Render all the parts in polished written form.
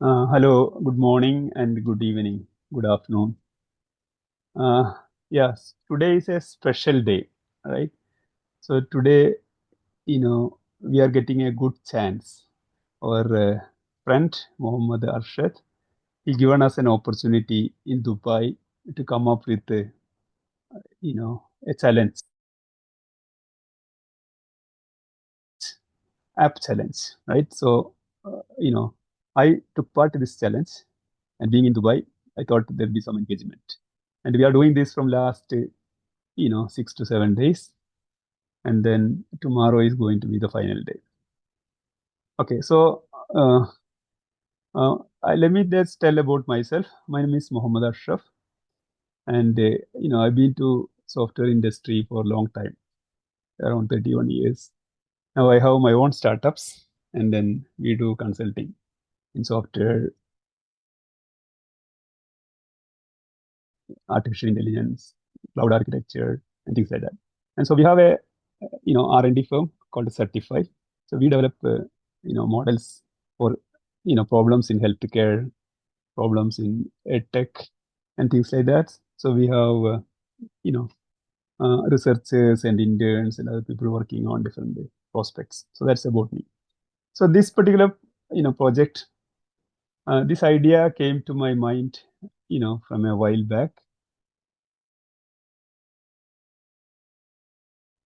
Hello, good morning and good evening, good afternoon. Yes, today is a special day, right? So today, we are getting a good chance. Our friend Mohammed Arshad, he given us an opportunity in Dubai to come up with, a challenge, app challenge, right? So, I took part in this challenge, and being in Dubai, I thought there'd be some engagement, and we are doing this from last 6 to 7 days, and then tomorrow is going to be the final day. Okay, so uh, let me just tell about myself. My name is Mohammed Ashraf, and I've been to software industry for a long time, around 31 years. Now I have my own startups, and then we do consulting in software, artificial intelligence, cloud architecture, and things like that. And so we have a R&D firm called Certify. So we develop models for problems in healthcare, problems in edtech, and things like that. So we have researchers and interns and other people working on different prospects. So that's about me. So this particular project, this idea came to my mind from a while back.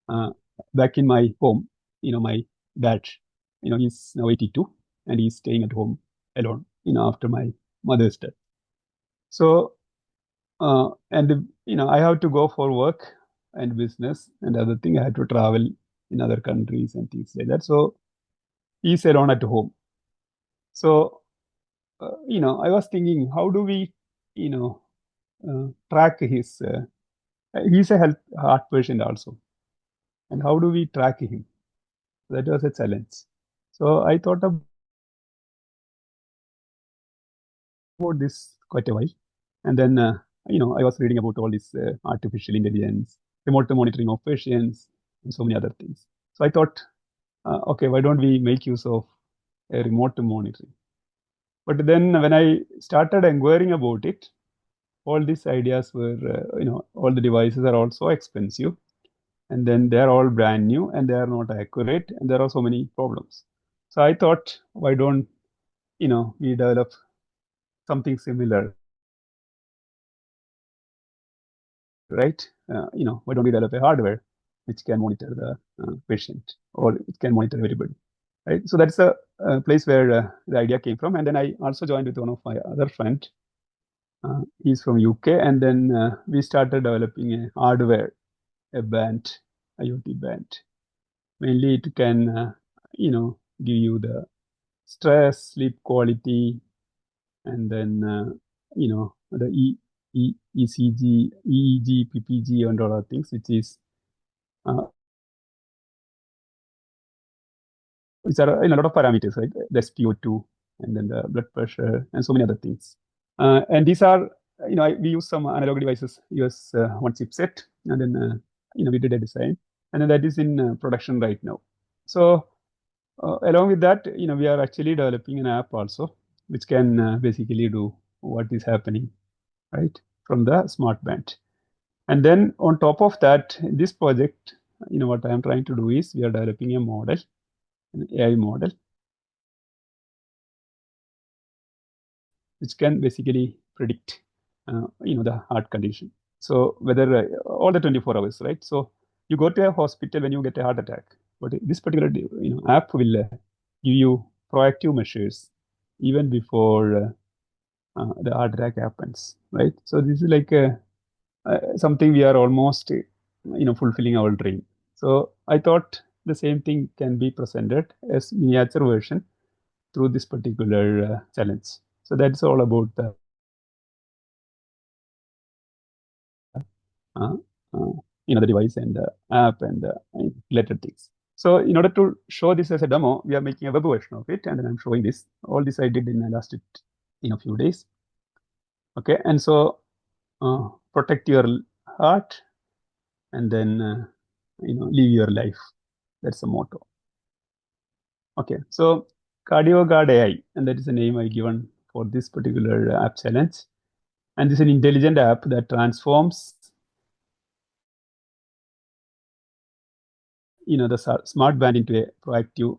Uh, Back in my home, my dad, he's now 82 and he's staying at home alone, after my mother's death. So, and I have to go for work and business and other thing. I had to travel in other countries and things like that. So he's alone at home. So, I was thinking, how do we, you know, track his, he's a heart patient also. And how do we track him? That was a challenge. So I thought about this quite a while. And then, I was reading about all this artificial intelligence, remote monitoring of patients, and so many other things. So I thought, okay, why don't we make use of a remote monitoring? But then when I started inquiring about it, all these ideas were, all the devices are also expensive, and then they're all brand new and they are not accurate, and there are so many problems. So I thought, why don't, we develop something similar, right? Why don't we develop a hardware which can monitor the patient, or it can monitor everybody, right? So that's a place where the idea came from. And then I also joined with one of my other friend. He's from UK, and then we started developing a hardware, a band, IoT band. Mainly, it can, give you the stress, sleep quality, and then the ECG, EEG, PPG, and all other things, which is which are in a lot of parameters, right? The SpO2, and then the blood pressure, and so many other things. And these are, we use some analog devices, use one chipset, and then we did a design, and then that is in production right now. So along with that, we are actually developing an app also, which can basically do what is happening, right, from the smart band. And then on top of that, this project, what I am trying to do is we are developing a model, an AI model, which can basically predict, the heart condition. So whether all the 24 hours, right? So you go to a hospital when you get a heart attack, but this particular, app will give you proactive measures even before the heart attack happens, right? So this is like something we are almost, fulfilling our dream. So I thought the same thing can be presented as miniature version through this particular challenge. So that's all about the uh, uh, the device and the app and the related things. So in order to show this as a demo, we are making a web version of it, and then I'm showing this. All this I did in the last a few days. Okay, and so protect your heart, and then live your life. That's the motto. Okay, so CardioGuard AI, and that is the name I given for this particular app challenge. And this is an intelligent app that transforms the smart band into a proactive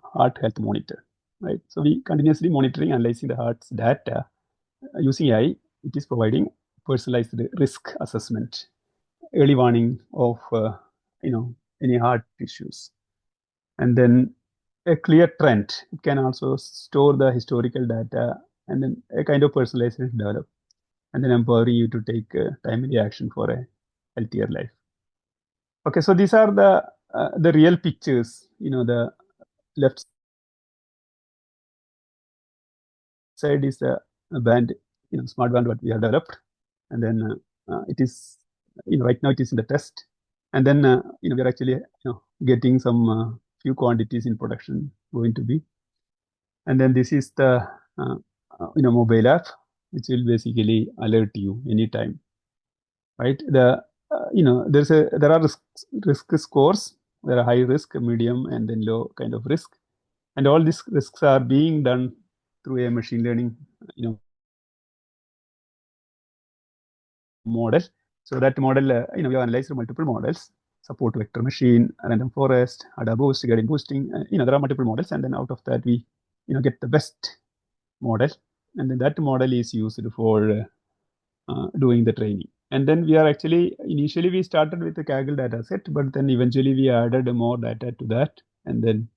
heart health monitor, right? So we continuously monitoring, analyzing the heart's data using AI. It is providing personalized risk assessment, early warning of any heart issues, and then a clear trend. It can also store the historical data, and then a kind of personalization develop, and then empowering you to take timely action for a healthier life. Okay, so these are the real pictures. The left side is the band, smart band what we have developed, and then it is, right now it is in the test, and then we are actually getting some few quantities in production going to be, and then this is the mobile app which will basically alert you anytime, right? There are risk scores. There are high risk, medium, and then low kind of risk, and all these risks are being done through a machine learning model. So that model, we have analyzed multiple models: support vector machine, random forest, ADA boost, gradient boosting. There are multiple models, and then out of that we get the best model, and then that model is used for doing the training. And then we are actually, initially we started with the Kaggle data set, but then eventually we added more data to that, and then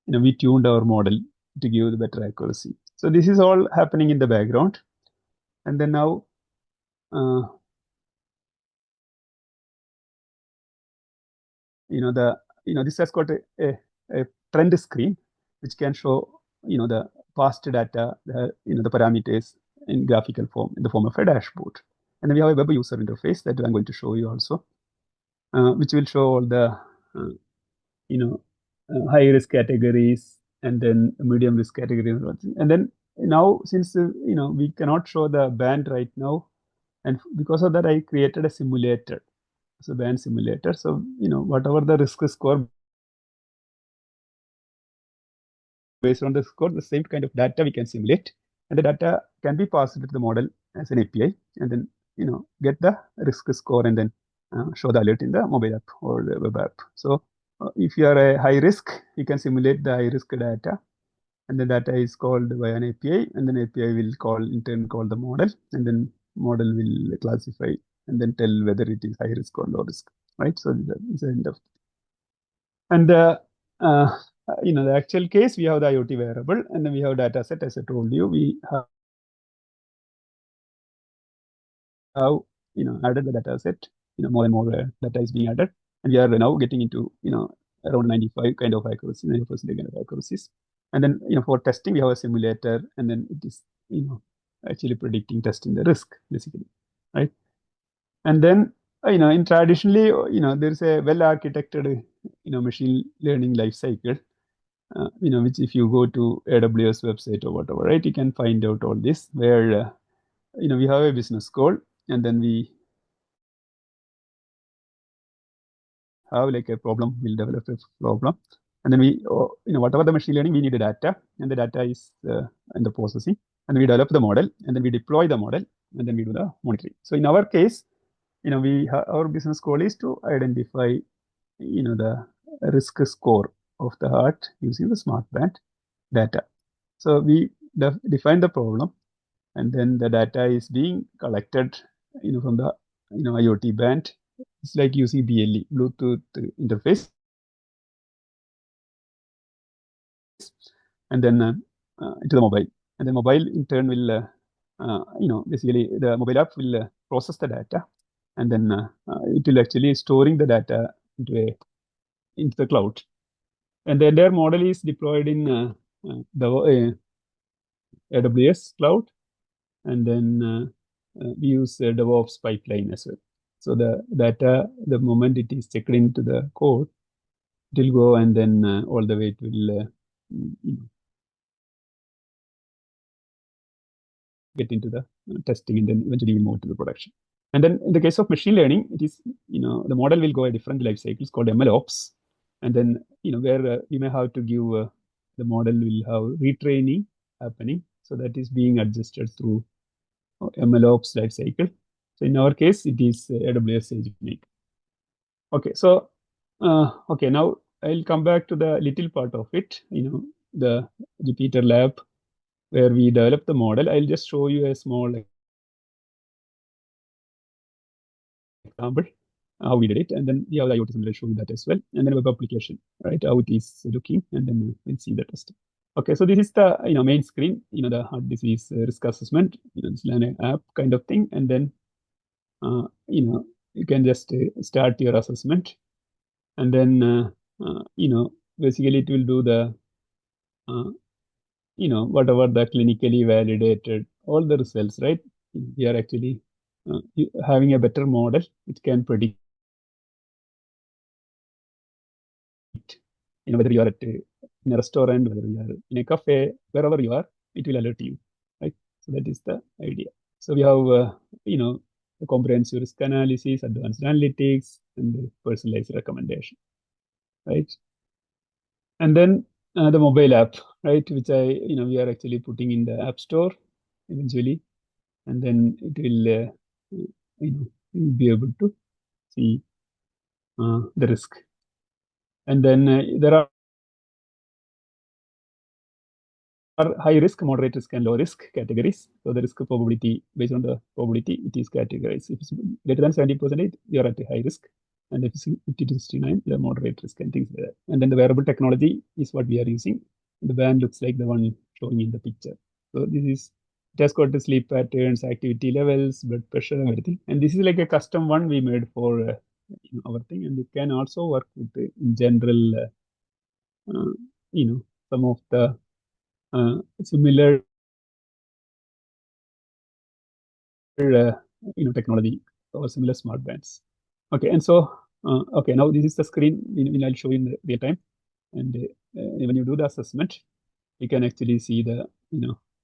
we tuned our model to give the better accuracy. So this is all happening in the background, and then now this has got a trend screen which can show the past data, the parameters in graphical form, in the form of a dashboard. And then we have a web user interface that I'm going to show you also, which will show all the high risk categories, and then medium risk categories, and then now, since we cannot show the band right now, and because of that I created a simulator, so band simulator. So whatever the risk score, based on the score, the same kind of data we can simulate, and the data can be passed to the model as an API, and then get the risk score, and then show the alert in the mobile app or the web app. So if you are a high risk, you can simulate the high risk data, and the data is called by an API, and then API will in turn call the model, and then model will classify and then tell whether it is high risk or low risk, right? So this is the end of. And the actual case, we have the IoT wearable, and then we have data set. As I told you, we have added the data set. More and more data is being added, and we are now getting into around 95 kind of accuracy, 90% kind of accuracies. And then for testing, we have a simulator, and then it is actually predicting, testing the risk basically, right? And then in traditionally, there is a well architected machine learning life cycle, which if you go to AWS website or whatever, right, you can find out all this, where we have a business goal, and then we have like a problem, we'll develop a problem, and then we whatever the machine learning, we need the data, and the data is in the processing, and we develop the model, and then we deploy the model, and then we do the monitoring. So in our case, our business goal is to identify the risk score of the heart using the smart band data. So we define the problem, and then the data is being collected from the IoT band. It's like using BLE, Bluetooth interface, and then into the mobile, and the mobile in turn will basically the mobile app will process the data, and then it will actually storing the data into the cloud, and the entire model is deployed in the AWS cloud, and then we use DevOps pipeline as well. So the data, the moment it is checked into the code, it will go, and then all the way it will get into the testing, and then eventually we move to the production. And then in the case of machine learning, it is the model will go a different life cycles called MLOps, and then where we may have to give the model will have retraining happening. So that is being adjusted through MLOps life cycle. So in our case, it is AWS SageMaker. Okay, so okay, now I'll come back to the little part of it, the Jupyter lab where we develop the model. I'll just show you a small example how we did it, and then we have the IoT simulation showing that as well, and then web application, right? How it is looking, and then we'll see the test. Okay, so this is the main screen, the heart disease risk assessment, it's an app kind of thing, and then you can just start your assessment, and then basically it will do the whatever the clinically validated all the results, right? We are actually having a better model which can predict whether you are in a restaurant, whether you are in a cafe, wherever you are, it will alert you, right? So that is the idea. So we have the comprehensive risk analysis, advanced analytics, and the personalized recommendation, right? And then the mobile app, right, which we are actually putting in the app store eventually, and then it will you'll be able to see the risk. And then there are high risk, moderate risk, and low risk categories. So the risk probability, based on the probability, it is categorized. If it's greater than 70%, you're at a high risk. And if it's 50 to 69, you're moderate risk and things like that. And then the wearable technology is what we are using. The band looks like the one showing in the picture. So this is, it has got the sleep patterns, activity levels, blood pressure, everything. And this is like a custom one we made for our thing. And it can also work with in general, some of the similar technology or similar smart bands. Okay, and so okay, now this is the screen I'll show you in the real time, and when you do the assessment, you can actually see the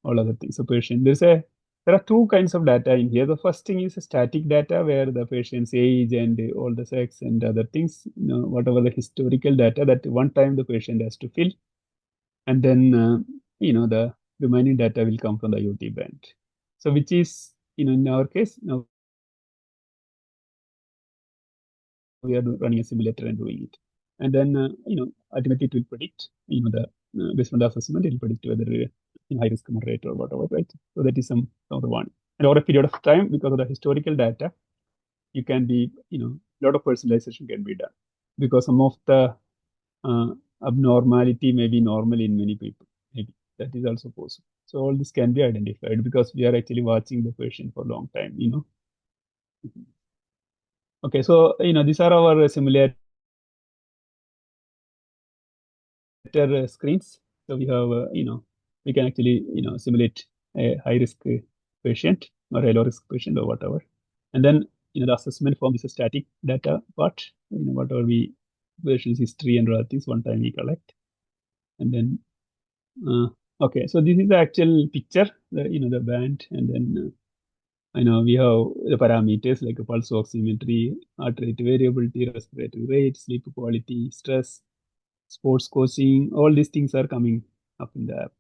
all other things. So patient, there are two kinds of data in here. The first thing is static data where the patient's age and all the sex and other things, whatever the historical data that one time the patient has to fill, and then the remaining data will come from the IoT band. So which is in our case now we are running a simulator and doing it, and then ultimately it will predict the based on the assessment it will predict whether high risk, moderate, or whatever, right? So that is some of the one, and over a period of time because of the historical data you can be a lot of personalization can be done because some of the abnormality may be normal in many people, maybe that is also possible. So all this can be identified because we are actually watching the patient for a long time. Okay, so these are our simulator screens. So we have we can actually simulate a high risk patient or a low risk patient or whatever, and then the assessment form is a static data part. Whatever we patient's history and other things one time we collect, and then okay, so this is the actual picture, the band, and then we have the parameters like a pulse oximetry, heart rate variability, respiratory rate, sleep quality, stress, sports coaching, all these things are coming up in the app.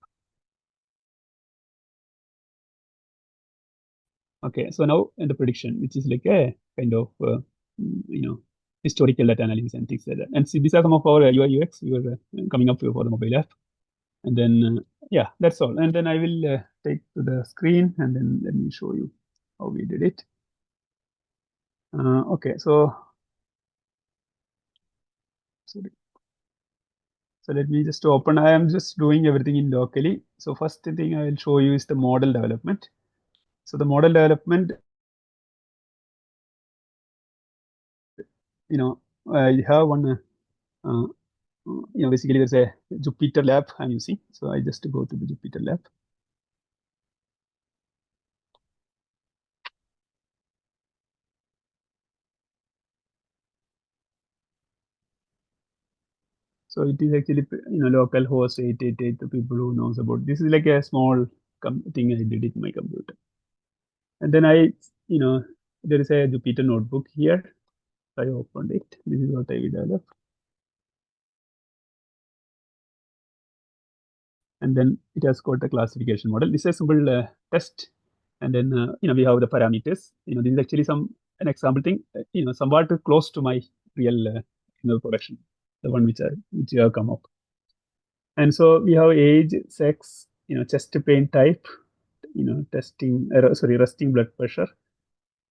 Okay, so now in the prediction, which is like a kind of historical data analysis and things like that. And see, these are some of our UI UX we were coming up for the mobile app. And then yeah, that's all. And then I will take to the screen and then let me show you how we did it. Okay, so sorry. So let me just open. I am just doing everything in locally. So first thing I will show you is the model development. So the model development, I have one, basically there's a Jupyter lab I'm using. So I just go to the Jupyter lab. So it is actually, local host 888, the people who knows about this is like a small thing I did it in my computer. And then there is a Jupyter notebook here. I opened it. This is what I will develop. and then it has got the classification model. This is a simple test, and then we have the parameters. This is actually an example thing. Somewhat close to my real production, the one which you have come up. And so we have age, sex, chest pain type, testing. Resting blood pressure,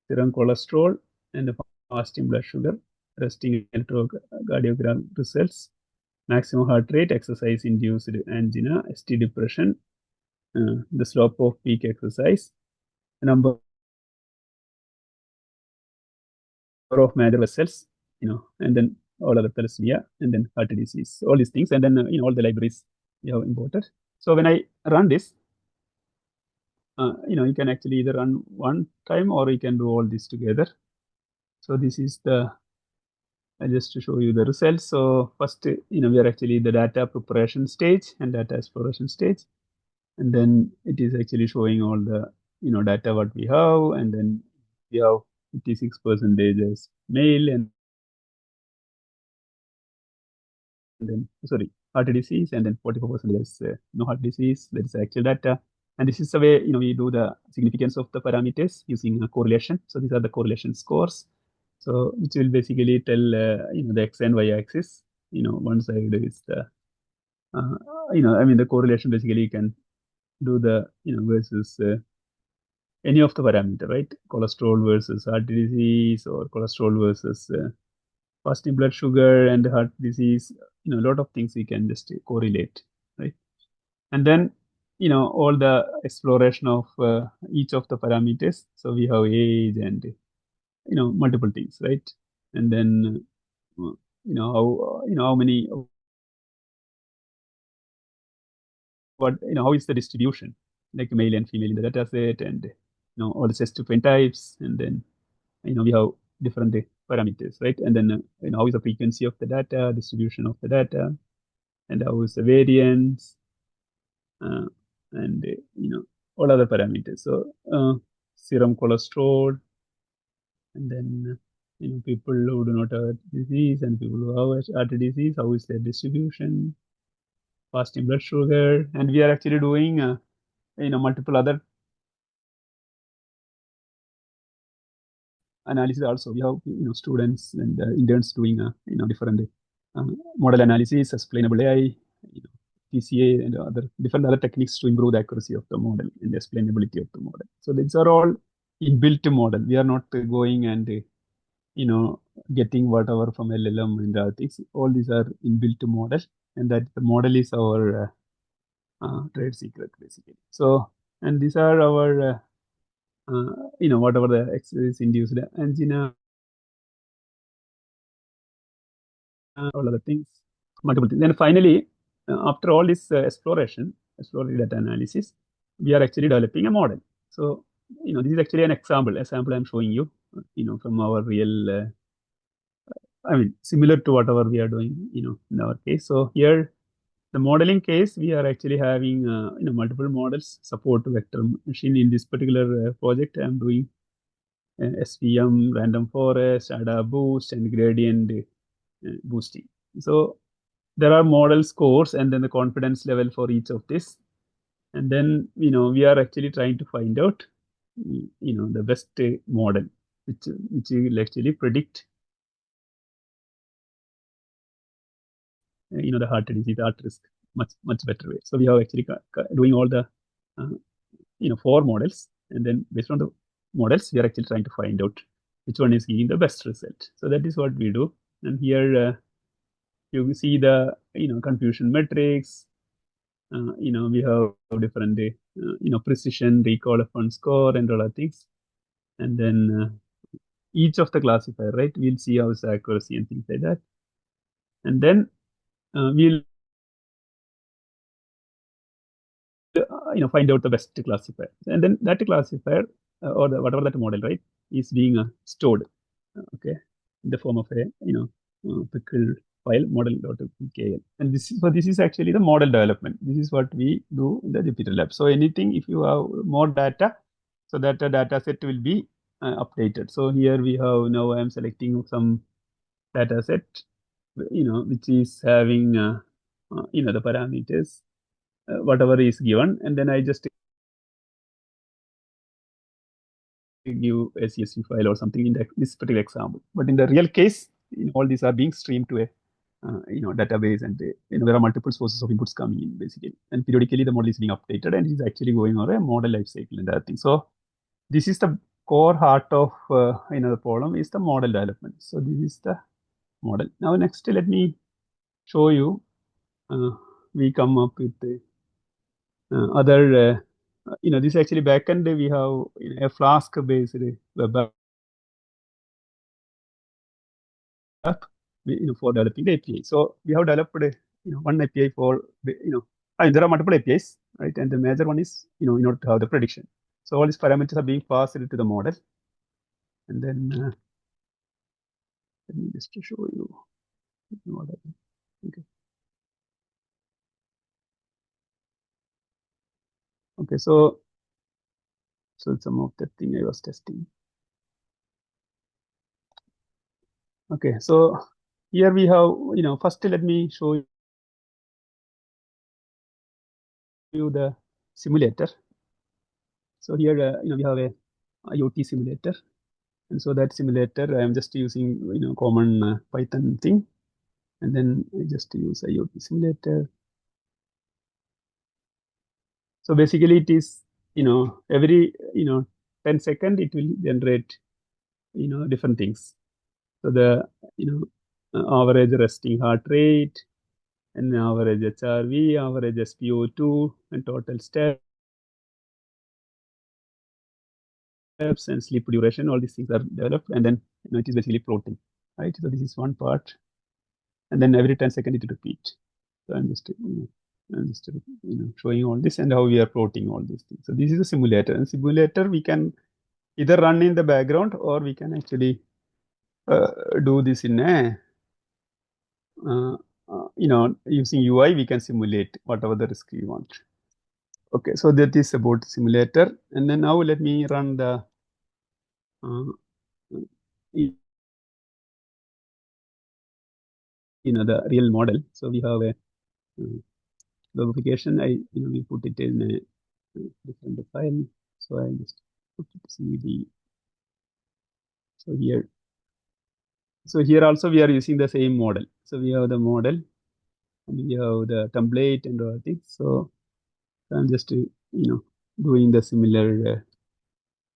serum cholesterol, and fasting blood sugar, resting electrocardiogram results, maximum heart rate, exercise-induced angina, ST depression, the slope of peak exercise, number of major vessels, and then all other thalassemia, and then heart disease, all these things, and then all the libraries we have imported. So when I run this, you can actually either run one time or you can do all this together. So this is just to show you the results. So first, we are actually the data preparation stage and data exploration stage, and then it is actually showing all the data what we have, and then we have 56% as male, and then heart disease, and then 44% is no heart disease. That is actual data, and this is the way we do the significance of the parameters using a correlation. So these are the correlation scores. So which will basically tell the x and y axis. One side is the the correlation basically you can do the versus any of the parameter, right? Cholesterol versus heart disease, or cholesterol versus fasting blood sugar and heart disease. A lot of things we can just correlate, right? And then all the exploration of each of the parameters. So we have age and multiple things, right? And then how many, how is the distribution, like male and female in the data set, and all the chest pain types, and then we have different parameters, right? And then how is the frequency of the data, distribution of the data, and how is the variance, and all other parameters. So serum cholesterol, and then people who do not have disease and people who have heart disease, how is their distribution, fasting blood sugar, and we are actually doing multiple other analysis also. We have students and interns doing different model analysis, explainable AI, TCA, and different other techniques to improve the accuracy of the model and the explainability of the model. So these are all inbuilt model. We are not going and getting whatever from LLM and other things. All these are inbuilt model, and that the model is our trade secret basically. So, and these are our whatever the exercise induced angina, all other things, multiple things. Then finally, after all this exploratory data analysis, we are actually developing a model. So, this is actually an example I'm showing you, from our real, similar to whatever we are doing, in our case. So here, the modeling case, we are actually having, multiple models support vector machine. In this particular project, I'm doing SVM, random forest, ADA boost, and gradient boosting. So there are model scores and then the confidence level for each of this. And then, we are actually trying to find out, the best model, which will actually predict, the heart disease, heart risk much better way. So we have actually doing all the, 4 models, and then based on the models, we are actually trying to find out which one is giving the best result. So that is what we do. And here you see the confusion metrics. We have different precision, recall upon score, and all other things. And then each of the classifier, right? We'll see how it's accuracy and things like that. And then we'll find out the best classifier, and then that classifier or whatever that model, right, is being stored, okay, in the form of a pickle file model.pkl. And this is actually the model development. This is what we do in the Jupyter lab. So anything, if you have more data, so that the data set will be updated. So here we have, now I am selecting some data set, which is having the parameters whatever is given, and then I just give a CSV file or something in this particular example. But in the real case, all these are being streamed to a database, and there are multiple sources of inputs coming in basically, and periodically the model is being updated and is actually going over a model life cycle and that thing. So this is the core heart of the problem is the model development. So this is the model. Now next, let me show you. We come up with the other. This actually backend we have a Flask based web app, for developing the API. So we have developed one API for there are multiple APIs, right? And the major one is in order to have the prediction. So all these parameters are being passed to the model, and then let me just show you what I okay. Okay, so some of the thing I was testing. Okay, so here we have first let me show you the simulator. So here we have a IoT simulator, and so that simulator I am just using common Python thing, and then I just use IoT simulator. So basically it is every 10 seconds it will generate different things. So the average resting heart rate, and average HRV, average SpO2, and total steps and sleep duration. All these things are developed, and then it is basically plotting, right? So this is one part, and then every 10 seconds it will repeat. So I'm just showing all this and how we are plotting all these things. So this is a simulator, and simulator we can either run in the background, or we can actually do this in a using UI. We can simulate whatever the risk you want. Okay, so that is about simulator, and then now let me run the the real model. So we have a web application. We put it in a different file. So I just put it CD. So here also we are using the same model. So we have the model, and we have the template and all things. So I'm just doing the similar.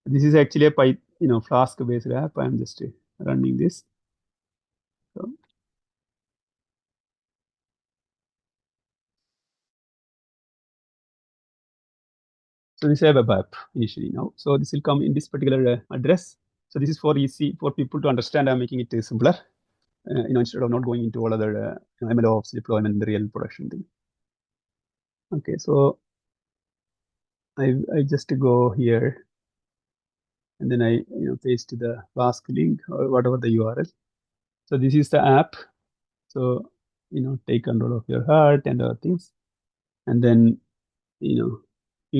This is actually a Flask based app. I'm just running this. So this is a web app initially now. So this will come in this particular address. So this is for easy for people to understand. I'm making it simpler. Instead of not going into all other MLOps deployment and the real production thing. Okay, so I just go here, and then I paste the Flask link or whatever the URL. So this is the app. So take control of your heart and other things, and then you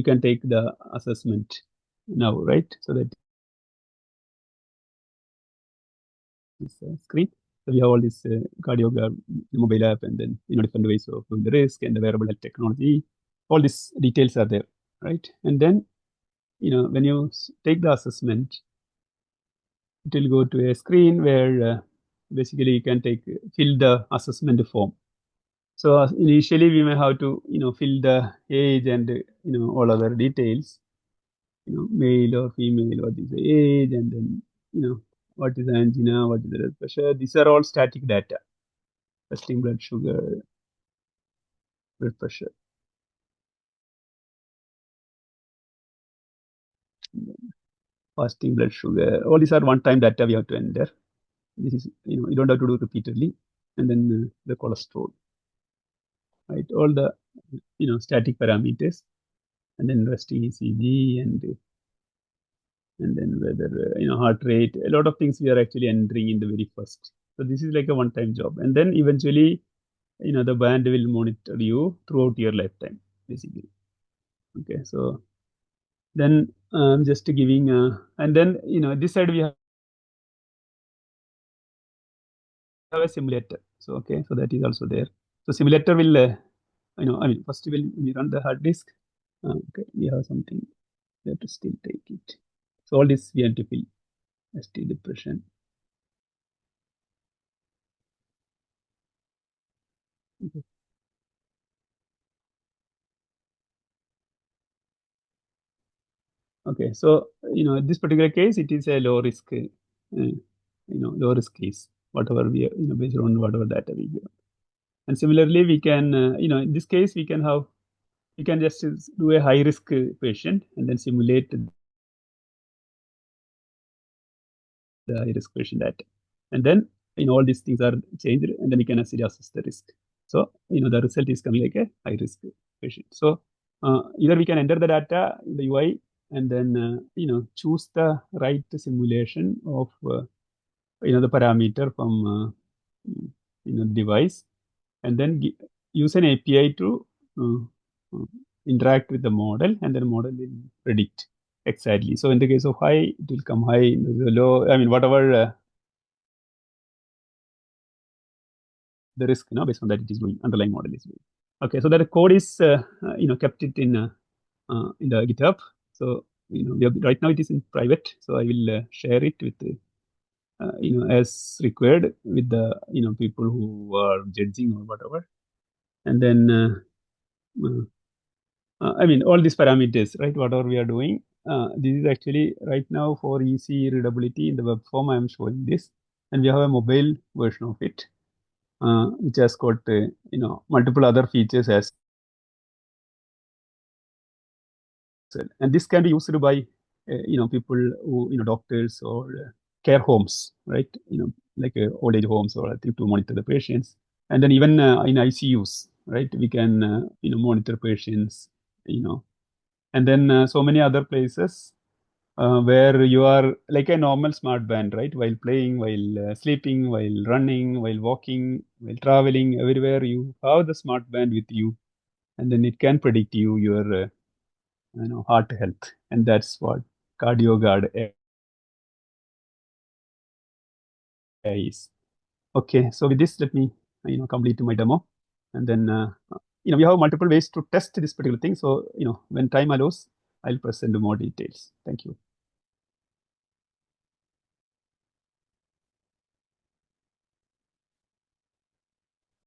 can take the assessment now, right? So that is screen. So we have all this CardioGuard mobile app, and then different ways of doing the risk and the wearable health technology. All these details are there, right? And then when you take the assessment, it will go to a screen where basically you can fill the assessment form. So initially we may have to fill the age and all other details, male or female, what is the age, and then what is the angina, what is the blood pressure. These are all static data. Resting blood sugar, blood pressure, fasting blood sugar. All these are one-time data we have to enter. This is you don't have to do repeatedly. And then the cholesterol, right? All the static parameters, and then resting ECG, and then whether heart rate. A lot of things we are actually entering in the very first. So this is like a one-time job, and then eventually the band will monitor you throughout your lifetime, basically. Okay, so then I'm just giving and then this side we have a simulator. So okay, so that is also there. So simulator will I mean, first when we run the hard disk, okay, we have something that to still take it. So all this we have to fill ST depression. Okay. Okay, so this particular case, it is a low risk, low risk case. Whatever we, based on whatever data we give. And similarly, we can, in this case, we can just do a high risk patient and then simulate the high risk patient data, and then all these things are changed, and then we can actually assess the risk. So the result is coming like a high risk patient. So either we can enter the data in the UI and then choose the right simulation of the parameter from device, and then use an API to uh, interact with the model, and then the model will predict exactly. So in the case of high, it will come high. In the low, I mean, whatever the risk, based on that it is doing, underlying model is doing. Okay, so that code is kept it in the GitHub. So right now it is in private. So I will share it with as required with the people who are judging or whatever, and then I mean all these parameters, right? Whatever we are doing, this is actually right now for easy readability in the web form. I am showing this, and we have a mobile version of it, which has got multiple other features as well. And this can be used by people who doctors or care homes, right? Like old age homes, or I think to monitor the patients, and then even in ICUs, right? We can monitor patients, and then so many other places where you are like a normal smart band, right? While playing, while sleeping, while running, while walking, while traveling, everywhere you have the smart band with you, and then it can predict your heart health, and that's what CardioGuard AI is. Okay, so with this, let me complete my demo, and then we have multiple ways to test this particular thing. So when time allows, I'll present more details. Thank you.